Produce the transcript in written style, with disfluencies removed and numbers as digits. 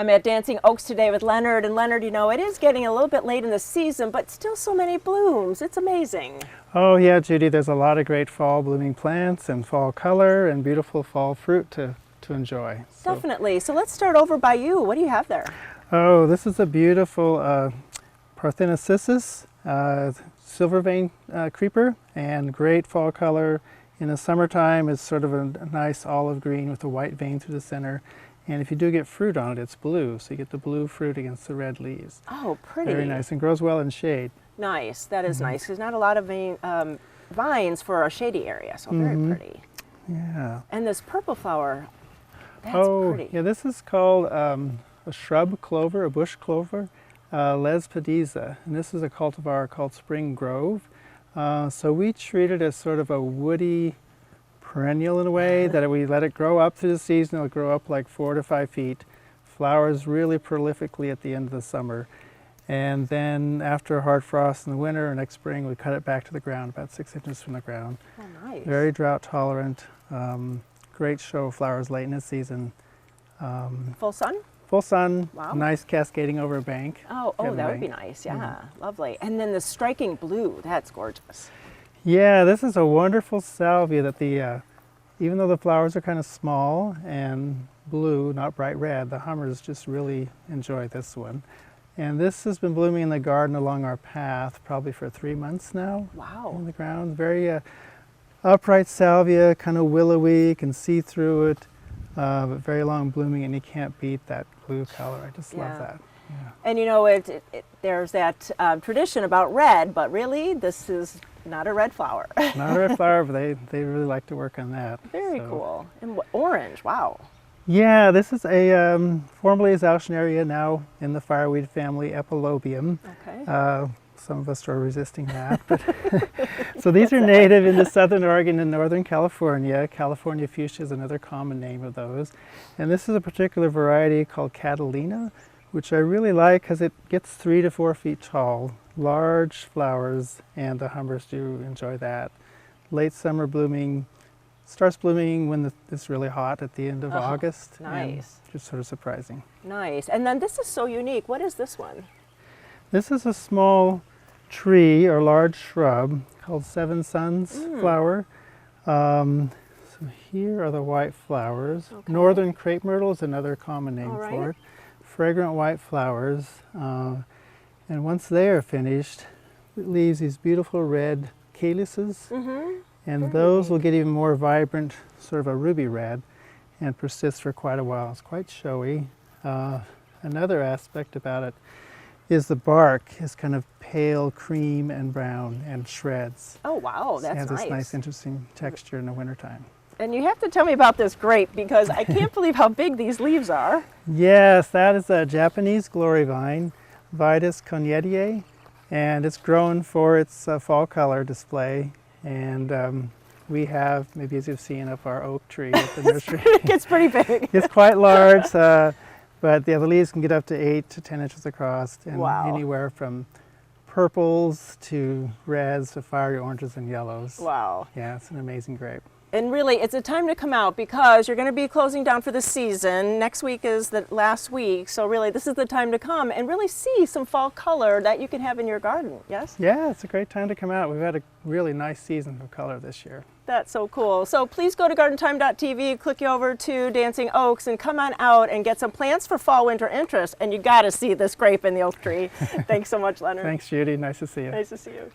I'm at Dancing Oaks today with Leonard, and Leonard, you know, it is getting a little bit late in the season, but still so many blooms. It's amazing. Oh yeah, Judy, there's a lot of great fall blooming plants and fall color and beautiful fall fruit to enjoy. Definitely. So let's start over by you. What do you have there? Oh, this is a beautiful Parthenocissus, silver vein creeper, and great fall color. In the summertime, it's sort of a nice olive green with a white vein through the center. And if you do get fruit on it, it's blue, so you get the blue fruit against the red leaves. Oh, pretty. Very nice, and grows well in shade. Nice. That is nice. There's not a lot of vines for a shady area, so very pretty. Yeah. And this purple flower, that's pretty. Yeah, this is called a shrub clover, a bush clover, Lespedeza. And this is a cultivar called Spring Grove. So we treat it as sort of a woody perennial in a way, that we let it grow up through the season. It'll grow up like 4 to 5 feet, flowers really prolifically at the end of the summer. And then after a hard frost in the winter or next spring, we cut it back to the ground, about 6 inches from the ground. Oh, nice. Very drought tolerant, great show of flowers late in the season. Full sun? Full sun, Wow. nice cascading over a bank. Oh, that would be nice. Yeah, lovely. And then the striking blue, that's gorgeous. Yeah, this is a wonderful salvia that even though the flowers are kind of small and blue, not bright red, the hummers just really enjoy this one. And this has been blooming in the garden along our path probably for 3 months now. Wow. On the ground. Very upright salvia, kind of willowy, you can see through it, but very long blooming, and you can't beat that blue color. I just love that. Yeah. And you know, there's that tradition about red, but really this is not a red flower. Not a red flower, but they really like to work on that. Very cool. And orange, wow. Yeah, this is a formerly is Alschneria, now in the fireweed family, Epilobium. Okay. Some of us are resisting that. But so these are native into southern Oregon and northern California. California fuchsia is another common name of those. And this is a particular variety called Catalina, which I really like because it gets 3 to 4 feet tall, large flowers, and the hummers do enjoy that. Late summer blooming, starts blooming when it's really hot at the end of August. Nice. Just sort of surprising. Nice. And then this is so unique. What is this one? This is a small tree or large shrub called Seven Suns flower. So here are the white flowers. Okay. Northern crepe myrtle is another common name for it. Fragrant white flowers. And once they are finished, it leaves these beautiful red calyces. And those will get even more vibrant, sort of a ruby red, and persist for quite a while. It's quite showy. Another aspect about it is the bark is kind of pale cream and brown and shreds. Oh, wow, that's nice. It has nice. this nice, interesting texture in the wintertime. And you have to tell me about this grape, because I can't believe how big these leaves are. Yes, that is a Japanese glory vine, Vitis cognetiae, and it's grown for its fall color display. And we have, maybe as you've seen, up our oak tree at the nursery. It's pretty big. It's quite large, but the leaves can get up to 8 to 10 inches across, and anywhere from purples to reds to fiery oranges and yellows. Wow. Yeah, it's an amazing grape. And really, it's a time to come out, because you're going to be closing down for the season. Next week is the last week, so really this is the time to come and really see some fall color that you can have in your garden, yes? Yeah, it's a great time to come out. We've had a really nice season of color this year. That's so cool. So please go to gardentime.tv, click you over to Dancing Oaks, and come on out and get some plants for fall winter interest. And you got to see this grape in the oak tree. Thanks so much, Leonard. Thanks, Judy. Nice to see you. Nice to see you.